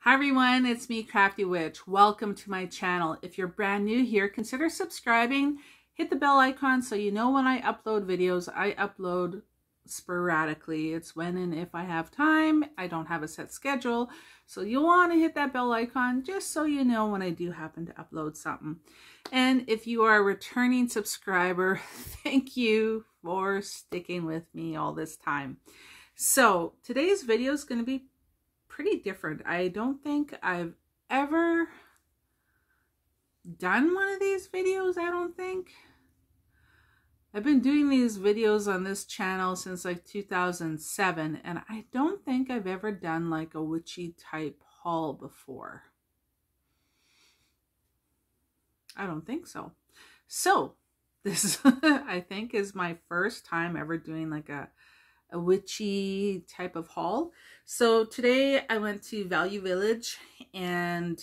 Hi everyone, it's me, Crafty Witch. Welcome to my channel. If you're brand new here, consider subscribing. Hit the bell icon so you know when I upload videos. I upload sporadically. It's when and if I have time. I don't have a set schedule. So you'll want to hit that bell icon just so you know when I do happen to upload something. And if you are a returning subscriber, thank you for sticking with me all this time. So today's video is going to be pretty different. I don't think I've ever done one of these videos. I don't think. I've been doing these videos on this channel since like 2007, and I don't think I've ever done like a witchy type haul before. I don't think so. So this I think is my first time ever doing like a witchy type of haul. So today I went to Value Village and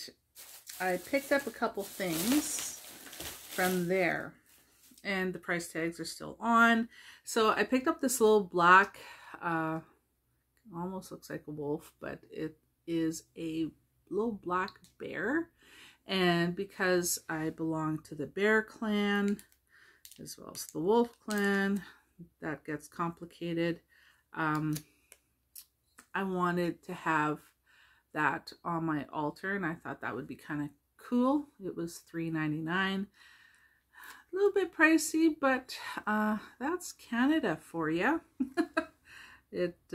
I picked up a couple things from there, and the price tags are still on. So I picked up this little black, almost looks like a wolf, but it is a little black bear. And because I belong to the bear clan as well as the wolf clan, that gets complicated. I wanted to have that on my altar, and I thought that would be kind of cool. It was $3.99. A little bit pricey, but that's Canada for you. It's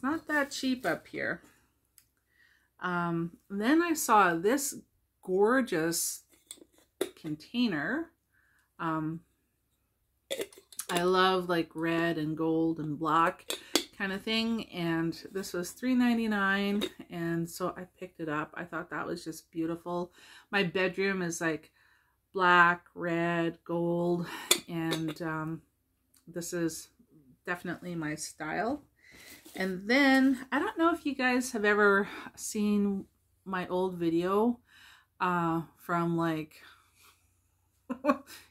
not that cheap up here. Then I saw this gorgeous container. I love like red and gold and black kind of thing, and this was $3.99, and so I picked it up. I thought that was just beautiful. My bedroom is like black, red, gold, and this is definitely my style. And then I don't know if you guys have ever seen my old video from like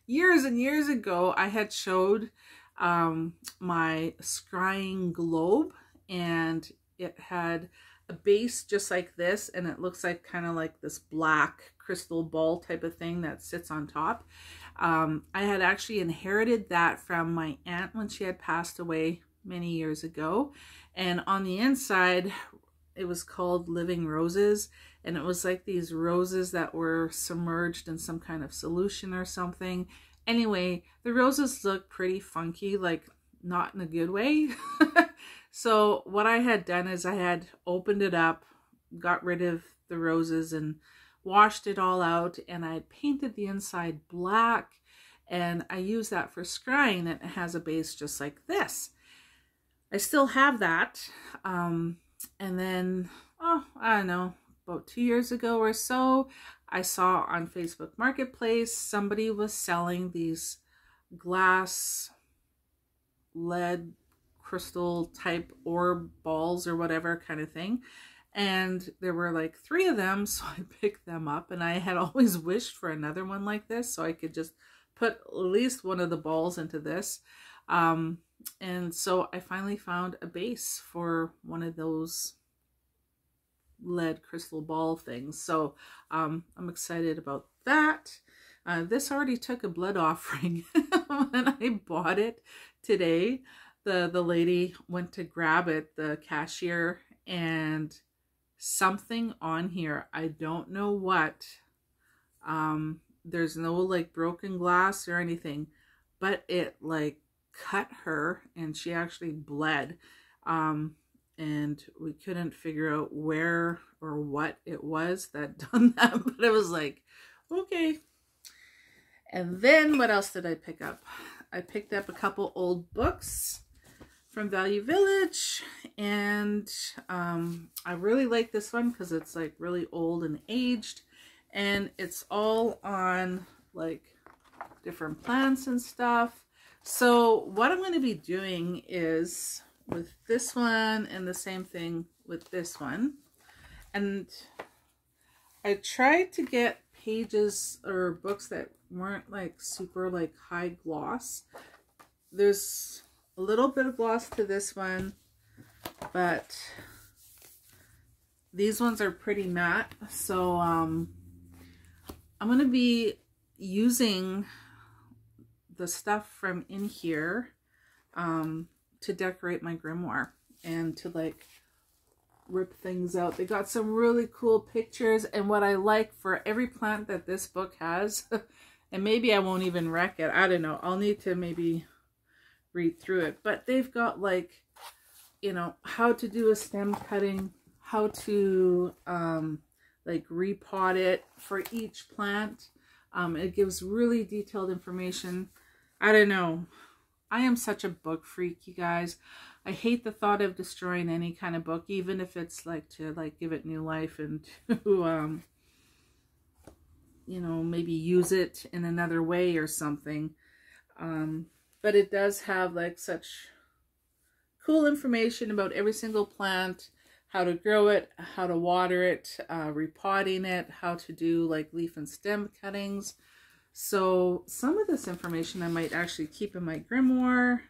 years and years ago. I had showed my scrying globe, and it had a base just like this, and it looks like kind of like this black crystal ball type of thing that sits on top. I had actually inherited that from my aunt when she had passed away many years ago, and on the inside it was called Living Roses, and it was like these roses that were submerged in some kind of solution or something. Anyway, the roses look pretty funky, like not in a good way. So what I had done is I had opened it up, got rid of the roses and washed it all out, and I painted the inside black, and I used that for scrying, and it has a base just like this. I still have that. And then, oh, I don't know, about 2 years ago or so, I saw on Facebook Marketplace somebody was selling these glass lead crystal type orb balls or whatever kind of thing, and there were like 3 of them, so I picked them up. And I had always wished for another one like this so I could just put at least one of the balls into this. And so I finally found a base for one of those lead crystal ball things. So I'm excited about that. This already took a blood offering when I bought it today. The lady went to grab it, the cashier, and something on here, I don't know what, there's no like broken glass or anything, but it like cut her and she actually bled, and we couldn't figure out where or what it was that done that, but it was like, okay. And then what else did I pick up? I picked up a couple old books from Value Village, and I really like this one because it's like really old and aged, and it's all on like different plants and stuff. So what I'm going to be doing is with this one and the same thing with this one. And I tried to get pages or books that weren't like super like high gloss. There's a little bit of gloss to this one, but These ones are pretty matte, so I'm going to be using the stuff from in here to decorate my grimoire and to like rip things out. They got some really cool pictures, and what I like for every plant that this book has, and maybe I won't even wreck it, I don't know, I'll need to maybe read through it, but they've got like, you know, how to do a stem cutting, how to like repot it for each plant. It gives really detailed information. I don't know. I am such a book freak, you guys. I hate the thought of destroying any kind of book, even if it's like to like give it new life and to you know, maybe use it in another way or something. But it does have like such cool information about every single plant, how to grow it, how to water it, repotting it, how to do like leaf and stem cuttings. So some of this information I might actually keep in my grimoire,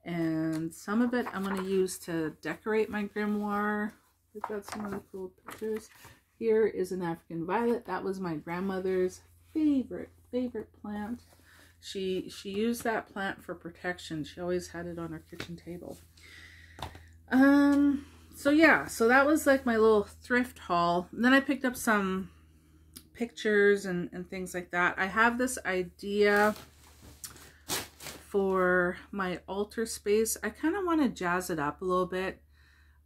and some of it I'm going to use to decorate my grimoire. We've got some really cool pictures. Here is an African violet. That was my grandmother's favorite plant. She used that plant for protection. She always had it on her kitchen table. So yeah, so that was like my little thrift haul. And then I picked up some pictures and things like that. I have this idea for my altar space. I kind of want to jazz it up a little bit.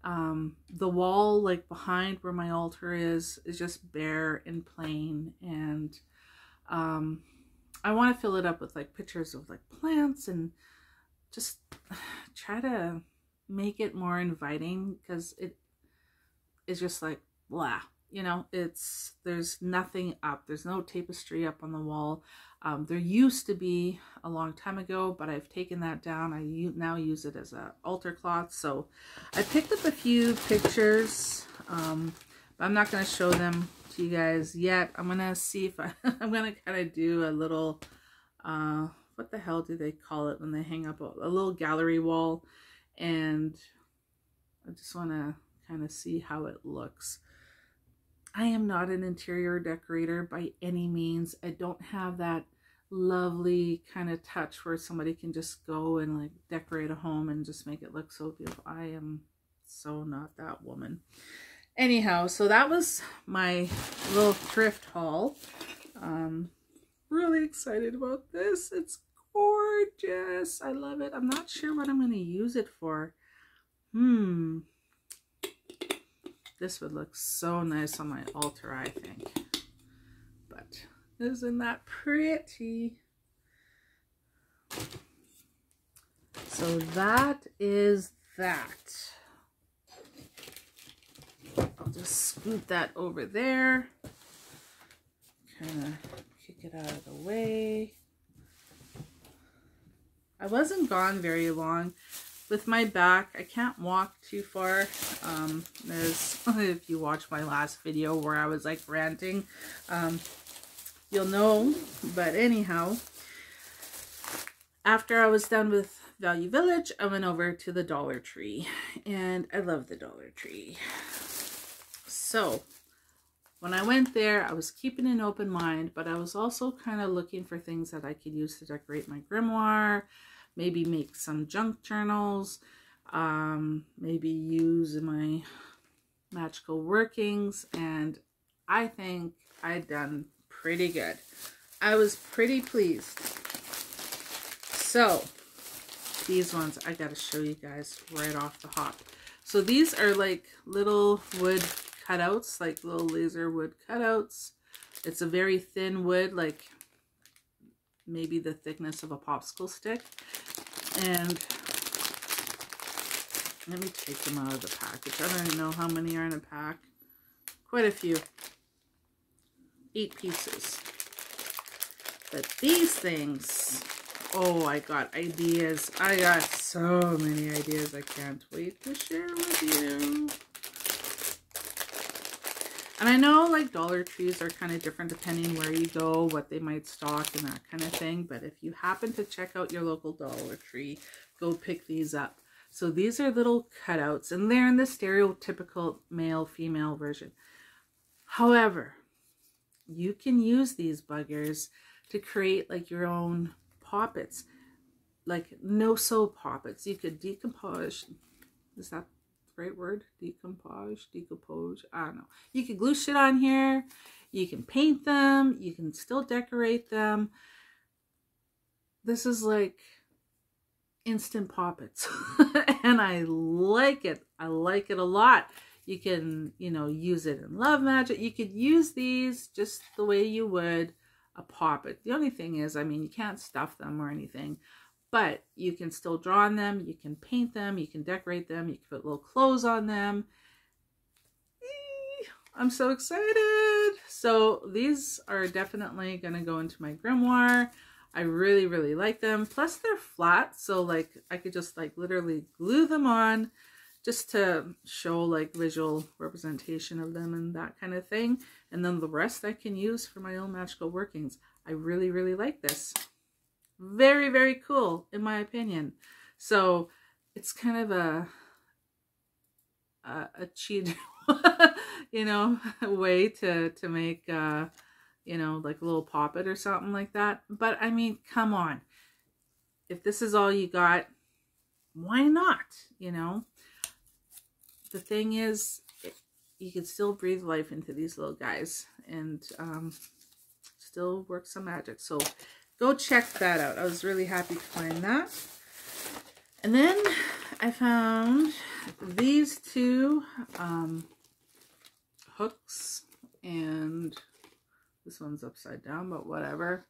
The wall like behind where my altar is just bare and plain, and I want to fill it up with like pictures of like plants and just try to make it more inviting, because it is just like blah, you know, there's nothing up, there's no tapestry up on the wall. There used to be a long time ago, but I've taken that down. I now use it as a altar cloth. So I picked up a few pictures, but I'm not going to show them to you guys yet. I'm going to see if I'm going to kind of do a little, what the hell do they call it when they hang up a little gallery wall, and I just want to kind of see how it looks. I am not an interior decorator by any means. I don't have that lovely kind of touch where somebody can just go and like decorate a home and just make it look so beautiful. I am so not that woman. Anyhow, so that was my little thrift haul. Really excited about this. It's gorgeous. I love it. I'm not sure what I'm going to use it for. This would look so nice on my altar, I think. But isn't that pretty? So that is that. I'll just scoot that over there. Kind of kick it out of the way. I wasn't gone very long. With my back, I can't walk too far. If you watch my last video where I was like ranting, you'll know. But anyhow, after I was done with Value Village, I went over to the Dollar Tree, and I love the Dollar Tree. So when I went there, I was keeping an open mind, but I was also kind of looking for things that I could use to decorate my grimoire. Maybe make some junk journals, maybe use my magical workings, and I think I'd done pretty good. I was pretty pleased. So these ones I gotta show you guys right off the hop. So these are like little wood cutouts, like little laser wood cutouts. It's a very thin wood, like maybe the thickness of a popsicle stick. And let me take them out of the package. I don't even know how many are in a pack. Quite a few. 8 pieces. But these things, oh, I got ideas. I got so many ideas. I can't wait to share with you. And I know like Dollar Trees are kind of different depending where you go, what they might stock and that kind of thing. But if you happen to check out your local Dollar Tree, go pick these up. So these are little cutouts, and they're in the stereotypical male-female version. However, you can use these buggers to create like your own poppets, like no-sew poppets. You could decompose. Is that the right word? Decompose? I don't know. You could glue shit on here. You can paint them. You can still decorate them. This is like instant poppets. And I like it. I like it a lot. You can, you know, use it in Love Magic. You could use these just the way you would a poppet. The only thing is, I mean, you can't stuff them or anything, but you can still draw on them. You can paint them. You can decorate them. You can put little clothes on them. I'm so excited. So these are definitely going to go into my grimoire. I really, really like them. Plus they're flat. So like I could just like literally glue them on just to show like visual representation of them and that kind of thing. And then the rest I can use for my own magical workings. I really, really like this. Very, very cool in my opinion. So it's kind of a cheat, you know, way to make, you know, like a little poppet or something like that. But I mean, come on. If this is all you got, why not, you know? The thing is, you can still breathe life into these little guys and still work some magic. So go check that out. I was really happy to find that. And then I found these two hooks, and this one's upside down, but whatever.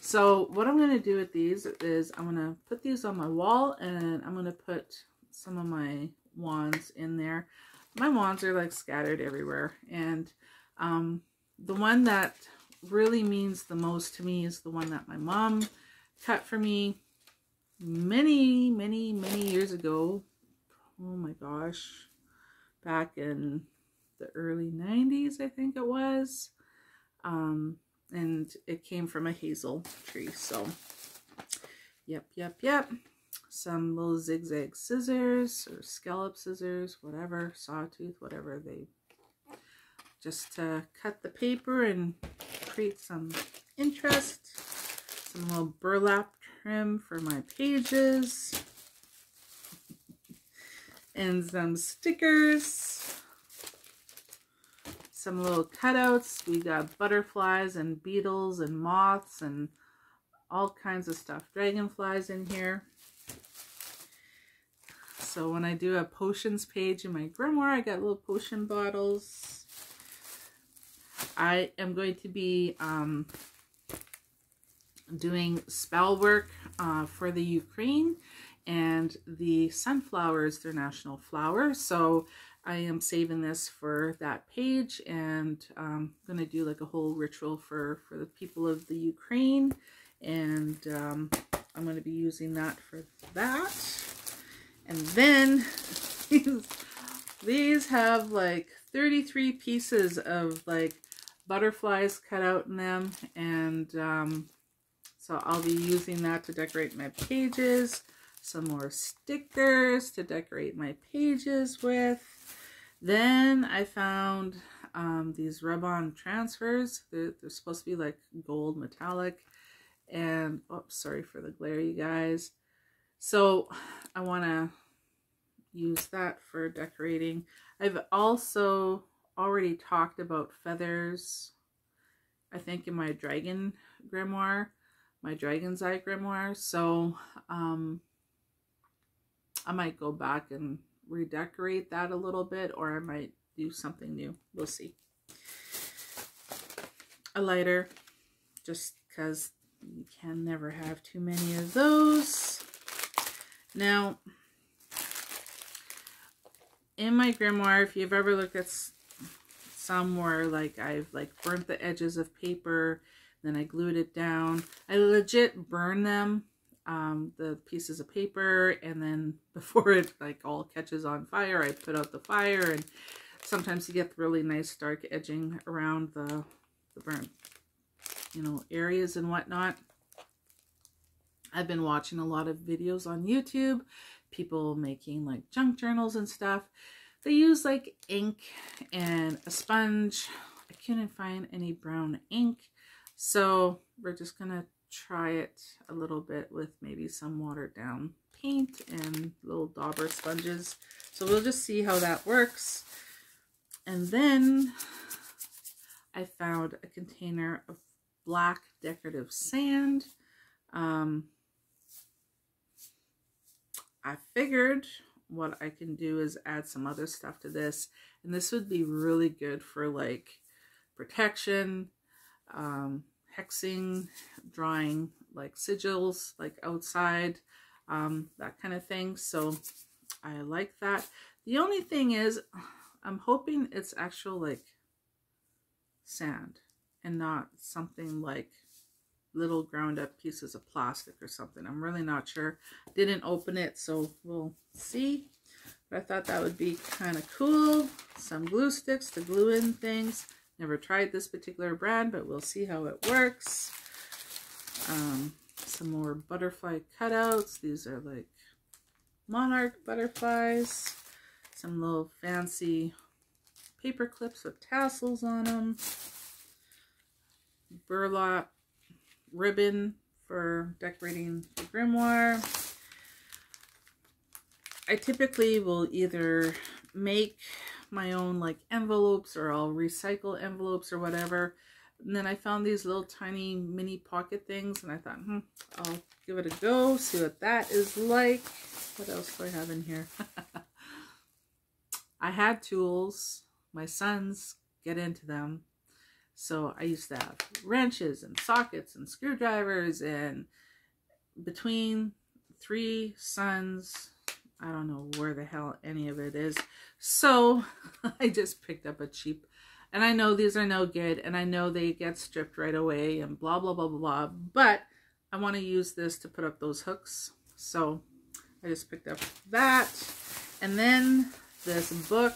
So what I'm going to do with these is I'm going to put these on my wall, and I'm going to put some of my wands in there. My wands are like scattered everywhere, and the one that really means the most to me is the one that my mom cut for me many years ago. Oh my gosh, back in the early 90s, I think it was. And it came from a hazel tree. So yep. Some little zigzag scissors or scallop scissors, whatever, sawtooth, whatever, they just to cut the paper and create some interest. Some little burlap trim for my pages. And some stickers. Some little cutouts. We got butterflies and beetles and moths and all kinds of stuff. Dragonflies in here. So when I do a potions page in my grimoire, I got little potion bottles. I am going to be doing spell work for the Ukraine, and the sunflower is their national flower. So I am saving this for that page, and I'm going to do like a whole ritual for the people of the Ukraine, and I'm going to be using that for that. And then these have like 33 pieces of like butterflies cut out in them, and so I'll be using that to decorate my pages. Some more stickers to decorate my pages with. Then I found these rub-on transfers. They're supposed to be like gold metallic, and oh, sorry for the glare, you guys. So I want to use that for decorating. I've also already talked about feathers, I think, in my dragon grimoire, my dragon's eye grimoire. So I might go back and redecorate that a little bit, or I might do something new. We'll see. A lighter, just because you can never have too many of those. Now, in my grimoire, if you've ever looked at somewhere like I've like burnt the edges of paper, then I glued it down. I legit burn them, the pieces of paper, and then before it like all catches on fire, I put out the fire, and sometimes you get really nice dark edging around the burnt, you know, areas and whatnot. I've been watching a lot of videos on YouTube people making like junk journals and stuff, they use like ink and a sponge. I couldn't find any brown ink, so we're just gonna try it a little bit with maybe some watered down paint and little dauber sponges. So we'll just see how that works. And then I found a container of black decorative sand. I figured what I can do is add some other stuff to this, and this would be really good for like protection, hexing, drawing like sigils like outside, that kind of thing. So I like that. The only thing is I'm hoping it's actual like sand and not something like little ground up pieces of plastic or something. I'm really not sure. Didn't open it, so we'll see. But I thought that would be kind of cool. Some glue sticks to glue in things. Never tried this particular brand, but we'll see how it works. Some more butterfly cutouts. These are like monarch butterflies. Some little fancy paper clips with tassels on them. Burlap ribbon for decorating the grimoire. I typically will either make my own like envelopes, or I'll recycle envelopes or whatever. And then I found these little tiny mini pocket things, and I thought, I'll give it a go, see what that is like. What else do I have in here? I had tools. My sons get into them. So I used to have wrenches and sockets and screwdrivers, and between 3 sons, I don't know where the hell any of it is. So I just picked up a cheap, and I know these are no good, and I know they get stripped right away and blah, blah, blah, blah, blah. But I want to use this to put up those hooks. So I just picked up that. And then this book.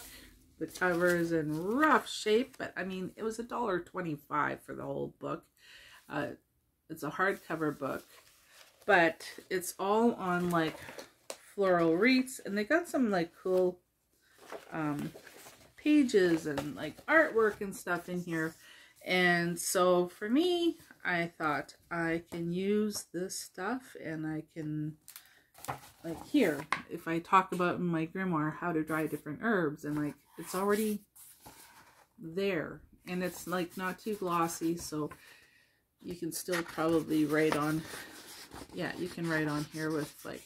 The cover is in rough shape, but I mean, it was $1.25 for the whole book. It's a hardcover book, but it's all on like floral wreaths, and they got some like cool pages and like artwork and stuff in here. And so for me, I thought I can use this stuff, and I can, like here, if I talk about in my grimoire how to dry different herbs, and like it's already there, and it's like not too glossy, so you can still probably write on, yeah, you can write on here with like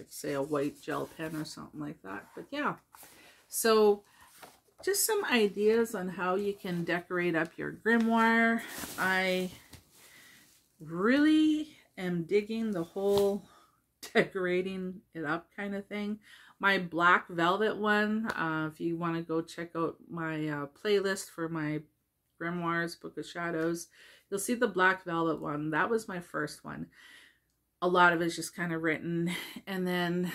say a white gel pen or something like that. But yeah, so just some ideas on how you can decorate up your grimoire. I really am digging the whole decorating it up kind of thing. My black velvet one, if you want to go check out my playlist for my grimoires, Book of Shadows, you'll see the black velvet one. That was my first one. A lot of it's just kind of written, and then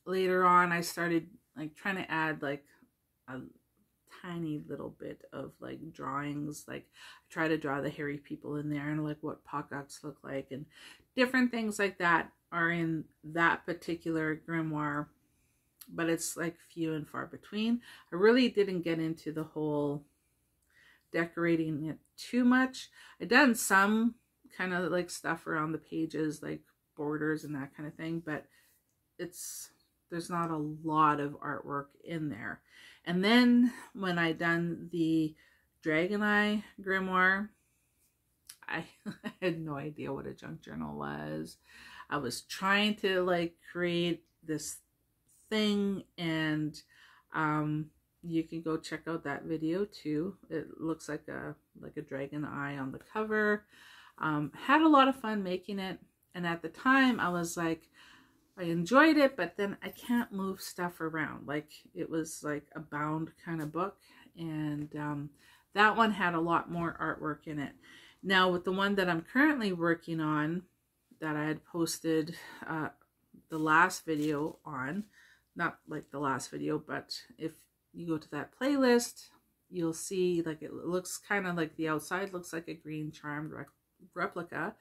later on I started like trying to add like a tiny little bit of like drawings. Like I try to draw the hairy people in there, and like what pockets look like, and different things like that are in that particular grimoire, but it's like few and far between. I really didn't get into the whole decorating it too much. I done some kind of like stuff around the pages, like borders and that kind of thing, but there's not a lot of artwork in there. And then when I done the Dragon Eye grimoire, I had no idea what a junk journal was. I was trying to like create this thing, and you can go check out that video too. It looks like a dragon eye on the cover. Had a lot of fun making it, and at the time I was like, I enjoyed it, but then I can't move stuff around. Like it was like a bound kind of book, and that one had a lot more artwork in it. Now with the one that I'm currently working on, that I had posted the last video on, not like the last video, but if you go to that playlist, you'll see like it looks kind of like the outside looks like a green charmed replica.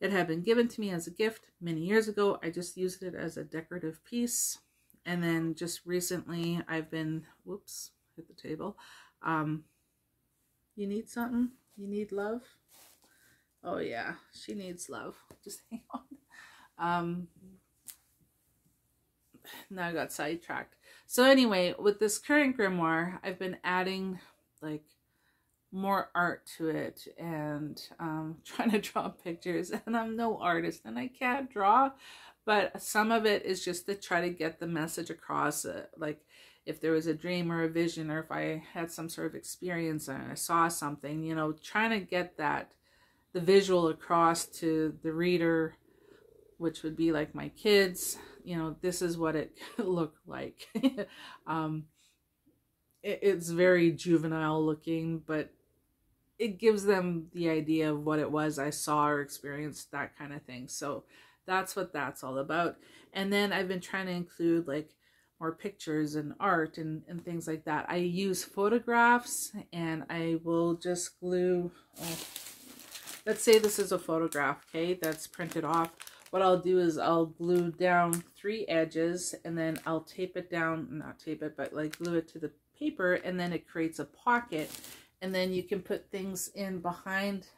It had been given to me as a gift many years ago. I just used it as a decorative piece. And then just recently I've been, whoops, hit the table. You need something? You need love? Oh yeah, she needs love. Just hang on. Now I got sidetracked. So anyway, with this current grimoire, I've been adding like more art to it and trying to draw pictures, and I'm no artist and I can't draw, but some of it is just to try to get the message across. Like if there was a dream or a vision, or if I had some sort of experience and I saw something, you know, trying to get the visual across to the reader, which would be like my kids. You know, this is what it looked like. It's very juvenile looking, but it gives them the idea of what it was I saw or experienced, that kind of thing. So that's what that's all about. And then I've been trying to include like more pictures and art and things like that. I use photographs, and I will just glue, let's say this is a photograph, okay, that's printed off. What I'll do is I'll glue down 3 edges, and then I'll tape it down, not tape it, but like glue it to the paper, and then it creates a pocket, and then you can put things in behind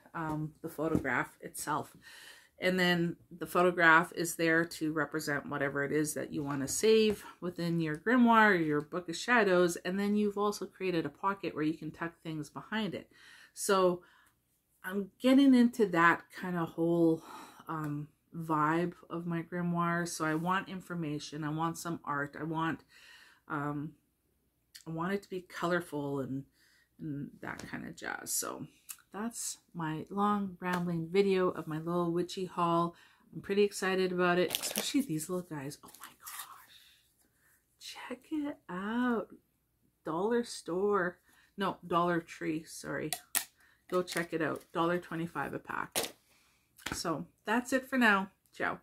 the photograph itself. And then the photograph is there to represent whatever it is that you want to save within your grimoire or your book of shadows, and then you've also created a pocket where you can tuck things behind it. So I'm getting into that kind of whole vibe of my grimoire. So I want information, I want some art, I want it to be colorful and that kind of jazz. So that's my long rambling video of my little witchy haul. I'm pretty excited about it, especially these little guys. Oh my gosh, check it out. Dollar store, no, Dollar Tree, sorry, go check it out. $1.25 a pack. So that's it for now. Ciao.